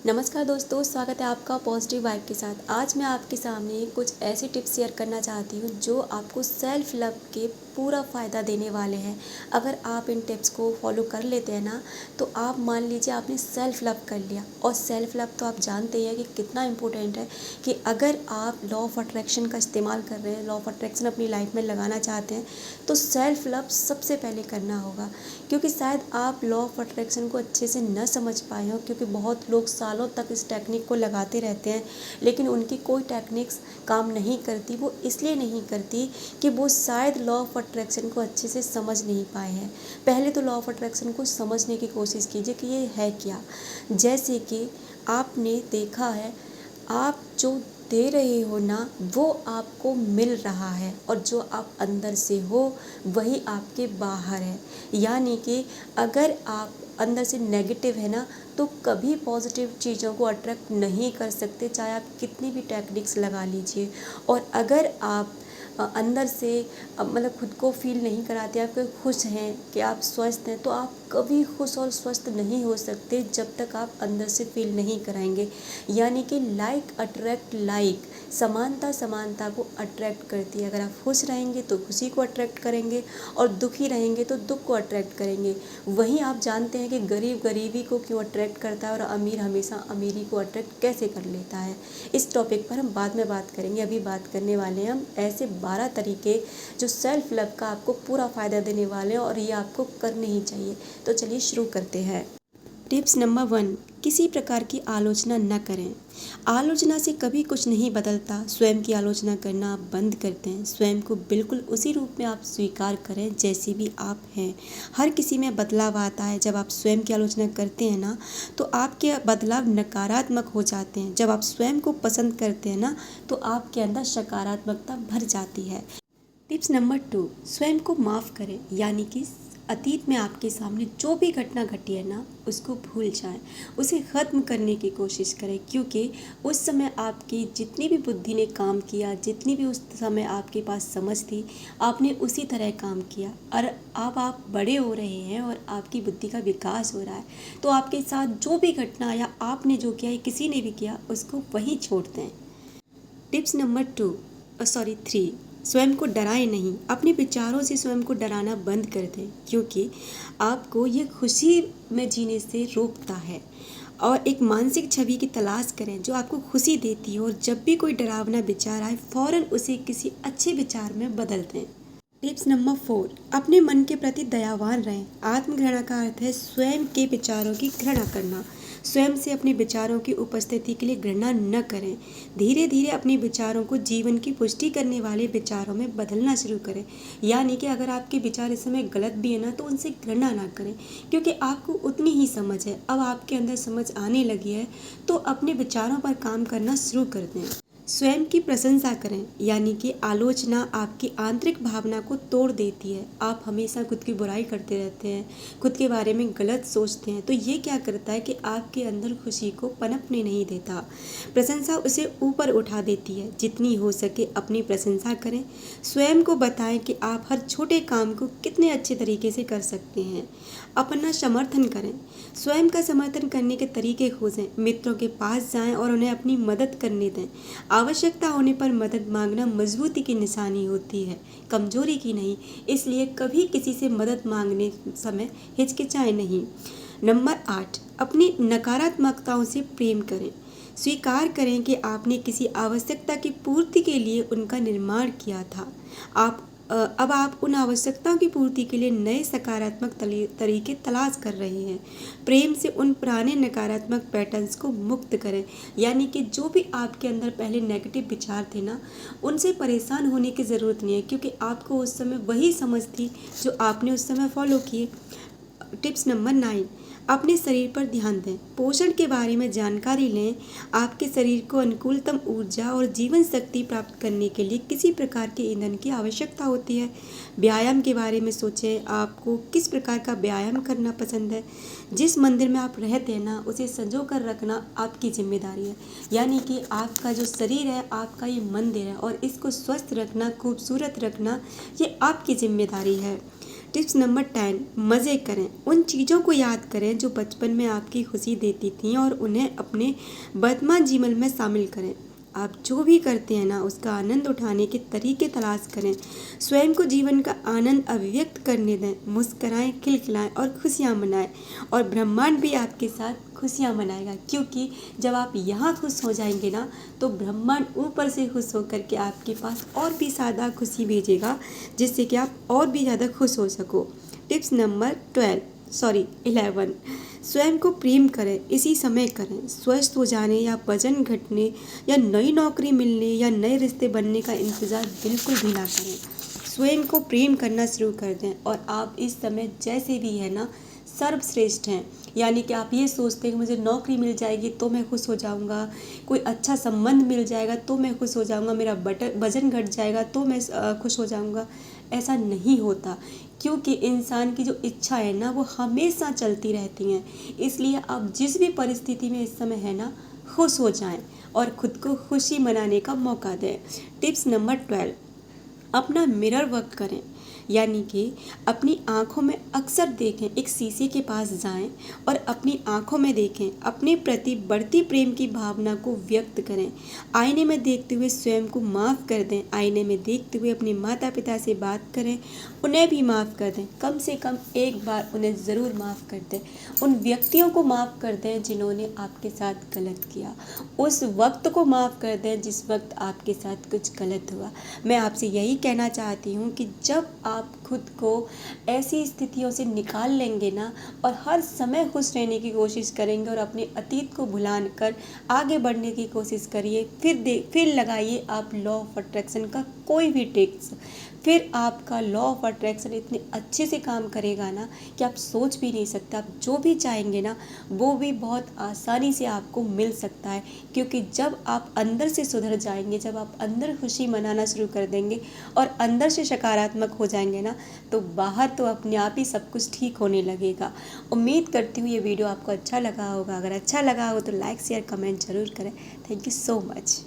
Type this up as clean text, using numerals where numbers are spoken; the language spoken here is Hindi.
नमस्कार दोस्तों, स्वागत है आपका पॉजिटिव वाइब के साथ। आज मैं आपके सामने कुछ ऐसे टिप्स शेयर करना चाहती हूँ जो आपको सेल्फ लव के पूरा फ़ायदा देने वाले हैं। अगर आप इन टिप्स को फॉलो कर लेते हैं ना, तो आप मान लीजिए आपने सेल्फ लव कर लिया। और सेल्फ लव तो आप जानते ही हैं कि कितना इम्पोर्टेंट है, कि अगर आप लॉ ऑफ अट्रैक्शन का इस्तेमाल कर रहे हैं, लॉ ऑफ अट्रैक्शन अपनी लाइफ में लगाना चाहते हैं, तो सेल्फ लव सबसे पहले करना होगा। क्योंकि शायद आप लॉ ऑफ अट्रैक्शन को अच्छे से न समझ पाए हो, क्योंकि बहुत लोग सालों तक इस टेक्निक को लगाते रहते हैं, लेकिन उनकी कोई टेक्निक्स काम नहीं करती। वो इसलिए नहीं करती कि वो शायद लॉ ऑफ अट्रैक्शन को अच्छे से समझ नहीं पाए हैं। पहले तो लॉ ऑफ अट्रैक्शन को समझने की कोशिश कीजिए कि ये है क्या। जैसे कि आपने देखा है, आप जो दे रहे हो ना, वो आपको मिल रहा है, और जो आप अंदर से हो वही आपके बाहर है। यानी कि अगर आप अंदर से नेगेटिव है ना, तो कभी पॉजिटिव चीज़ों को अट्रैक्ट नहीं कर सकते, चाहे आप कितनी भी टेक्निक्स लगा लीजिए। और अगर आप अंदर से मतलब खुद को फील नहीं कराते, आप खुश हैं, कि आप स्वस्थ हैं, तो आप कभी खुश और स्वस्थ नहीं हो सकते जब तक आप अंदर से फील नहीं कराएंगे। यानी कि लाइक अट्रैक्ट लाइक, समानता समानता को अट्रैक्ट करती है। अगर आप खुश रहेंगे तो खुशी को अट्रैक्ट करेंगे, और दुखी रहेंगे तो दुख को अट्रैक्ट करेंगे। वहीं आप जानते हैं कि गरीब गरीबी को क्यों अट्रैक्ट करता है, और अमीर हमेशा अमीरी को अट्रैक्ट कैसे कर लेता है। इस टॉपिक पर हम बाद में बात करेंगे। अभी बात करने वाले हैं हम ऐसे 12 तरीके जो सेल्फ लव का आपको पूरा फ़ायदा देने वाले हैं, और ये आपको करने ही चाहिए। तो चलिए शुरू करते हैं। टिप्स नंबर 1, किसी प्रकार की आलोचना न करें। आलोचना से कभी कुछ नहीं बदलता। स्वयं की आलोचना करना आप बंद करते हैं। स्वयं को बिल्कुल उसी रूप में आप स्वीकार करें जैसी भी आप हैं। हर किसी में बदलाव आता है। जब आप स्वयं की आलोचना करते हैं ना, तो आपके बदलाव नकारात्मक हो जाते हैं। जब आप स्वयं को पसंद करते हैं ना, तो आपके अंदर सकारात्मकता भर जाती है। टिप्स नंबर 2, स्वयं को माफ़ करें। यानी कि अतीत में आपके सामने जो भी घटना घटी है ना, उसको भूल जाएं, उसे ख़त्म करने की कोशिश करें। क्योंकि उस समय आपकी जितनी भी बुद्धि ने काम किया, जितनी भी उस समय आपके पास समझ थी, आपने उसी तरह काम किया। और अब आप बड़े हो रहे हैं और आपकी बुद्धि का विकास हो रहा है, तो आपके साथ जो भी घटना या आपने जो किया या किसी ने भी किया, उसको वहीं छोड़ दें। टिप्स नंबर 3, स्वयं को डराएं नहीं। अपने विचारों से स्वयं को डराना बंद कर दें, क्योंकि आपको ये खुशी में जीने से रोकता है। और एक मानसिक छवि की तलाश करें जो आपको खुशी देती है, और जब भी कोई डरावना विचार आए, फ़ौरन उसे किसी अच्छे विचार में बदल दें। टिप्स नंबर 4, अपने मन के प्रति दयावान रहें। आत्मघृणा का अर्थ है स्वयं के विचारों की घृणा करना। स्वयं से अपने विचारों की उपस्थिति के लिए घृणा न करें। धीरे धीरे अपने विचारों को जीवन की पुष्टि करने वाले विचारों में बदलना शुरू करें। यानी कि अगर आपके विचार इस समय गलत भी है ना, तो उनसे घृणा ना करें, क्योंकि आपको उतनी ही समझ है। अब आपके अंदर समझ आने लगी है, तो अपने विचारों पर काम करना शुरू कर दें। स्वयं की प्रशंसा करें। यानी कि आलोचना आपकी आंतरिक भावना को तोड़ देती है। आप हमेशा खुद की बुराई करते रहते हैं, खुद के बारे में गलत सोचते हैं, तो ये क्या करता है कि आपके अंदर खुशी को पनपने नहीं देता। प्रशंसा उसे ऊपर उठा देती है। जितनी हो सके अपनी प्रशंसा करें। स्वयं को बताएं कि आप हर छोटे काम को कितने अच्छे तरीके से कर सकते हैं। अपना समर्थन करें। स्वयं का समर्थन करने के तरीके खोजें। मित्रों के पास जाएं और उन्हें अपनी मदद करने दें। आवश्यकता होने पर मदद मांगना मजबूती की निशानी होती है, कमजोरी की नहीं। इसलिए कभी किसी से मदद मांगने समय हिचकिचाएं नहीं। नंबर 8, अपनी नकारात्मकताओं से प्रेम करें। स्वीकार करें कि आपने किसी आवश्यकता की पूर्ति के लिए उनका निर्माण किया था। अब आप उन आवश्यकताओं की पूर्ति के लिए नए सकारात्मक तरीके तलाश कर रहे हैं। प्रेम से उन पुराने नकारात्मक पैटर्न्स को मुक्त करें। यानी कि जो भी आपके अंदर पहले नेगेटिव विचार थे ना, उनसे परेशान होने की ज़रूरत नहीं है, क्योंकि आपको उस समय वही समझ थी जो आपने उस समय फॉलो किए। टिप्स नंबर 9, अपने शरीर पर ध्यान दें। पोषण के बारे में जानकारी लें। आपके शरीर को अनुकूलतम ऊर्जा और जीवन शक्ति प्राप्त करने के लिए किसी प्रकार के ईंधन की आवश्यकता होती है। व्यायाम के बारे में सोचें। आपको किस प्रकार का व्यायाम करना पसंद है। जिस मंदिर में आप रहते हैं ना, उसे संजो कर रखना आपकी जिम्मेदारी है। यानी कि आपका जो शरीर है, आपका ये मंदिर है, और इसको स्वस्थ रखना, खूबसूरत रखना, ये आपकी जिम्मेदारी है। टिप्स नंबर 10, मज़े करें। उन चीज़ों को याद करें जो बचपन में आपकी खुशी देती थीं और उन्हें अपने वर्तमान जीवन में शामिल करें। आप जो भी करते हैं ना, उसका आनंद उठाने के तरीके तलाश करें। स्वयं को जीवन का आनंद अभिव्यक्त करने दें। मुस्कराएं, खिलखिलाएं और खुशियाँ मनाएं, और ब्रह्मांड भी आपके साथ खुशियाँ मनाएगा, क्योंकि जब आप यहाँ खुश हो जाएंगे ना, तो ब्रह्मांड ऊपर से खुश होकर के आपके पास और भी ज़्यादा खुशी भेजेगा, जिससे कि आप और भी ज़्यादा खुश हो सको। टिप्स नंबर 11, स्वयं को प्रेम करें। इसी समय करें। स्वस्थ हो जाने या वजन घटने या नई नौकरी मिलने या नए रिश्ते बनने का इंतज़ार बिल्कुल भी ना करें। स्वयं को प्रेम करना शुरू कर दें, और आप इस समय जैसे भी है ना, सर्वश्रेष्ठ हैं। यानी कि आप ये सोचते हैं कि मुझे नौकरी मिल जाएगी तो मैं खुश हो जाऊंगा, कोई अच्छा संबंध मिल जाएगा तो मैं खुश हो जाऊंगा, मेरा वजन घट जाएगा तो मैं खुश हो जाऊंगा। ऐसा नहीं होता, क्योंकि इंसान की जो इच्छा है ना, वो हमेशा चलती रहती हैं। इसलिए आप जिस भी परिस्थिति में इस समय है ना, खुश हो जाएं और ख़ुद को खुशी मनाने का मौका दें। टिप्स नंबर 12, अपना मिरर वर्क करें। यानी कि अपनी आँखों में अक्सर देखें। एक शीशे के पास जाएं और अपनी आँखों में देखें। अपने प्रति बढ़ती प्रेम की भावना को व्यक्त करें। आईने में देखते हुए स्वयं को माफ़ कर दें। आईने में देखते हुए अपने माता पिता से बात करें, उन्हें भी माफ़ कर दें। कम से कम एक बार उन्हें ज़रूर माफ़ कर दें। उन व्यक्तियों को माफ़ कर दें जिन्होंने आपके साथ गलत किया। उस वक्त को माफ़ कर दें जिस वक्त आपके साथ कुछ गलत हुआ। मैं आपसे यही कहना चाहती हूँ कि जब आप खुद को ऐसी स्थितियों से निकाल लेंगे ना, और हर समय खुश रहने की कोशिश करेंगे और अपने अतीत को भुलाकर आगे बढ़ने की कोशिश करिए, फिर लगाइए आप लॉ ऑफ अट्रैक्शन का कोई भी ट्रिक्स। फिर आपका लॉ ऑफ अट्रैक्शन इतने अच्छे से काम करेगा ना कि आप सोच भी नहीं सकते। आप जो भी चाहेंगे ना, वो भी बहुत आसानी से आपको मिल सकता है, क्योंकि जब आप अंदर से सुधर जाएंगे, जब आप अंदर खुशी मनाना शुरू कर देंगे और अंदर से सकारात्मक हो जाएंगे ना, तो बाहर तो अपने आप ही सब कुछ ठीक होने लगेगा। उम्मीद करती हूँ ये वीडियो आपको अच्छा लगा होगा। अगर अच्छा लगा हो तो लाइक शेयर कमेंट जरूर करें। Thank you so much.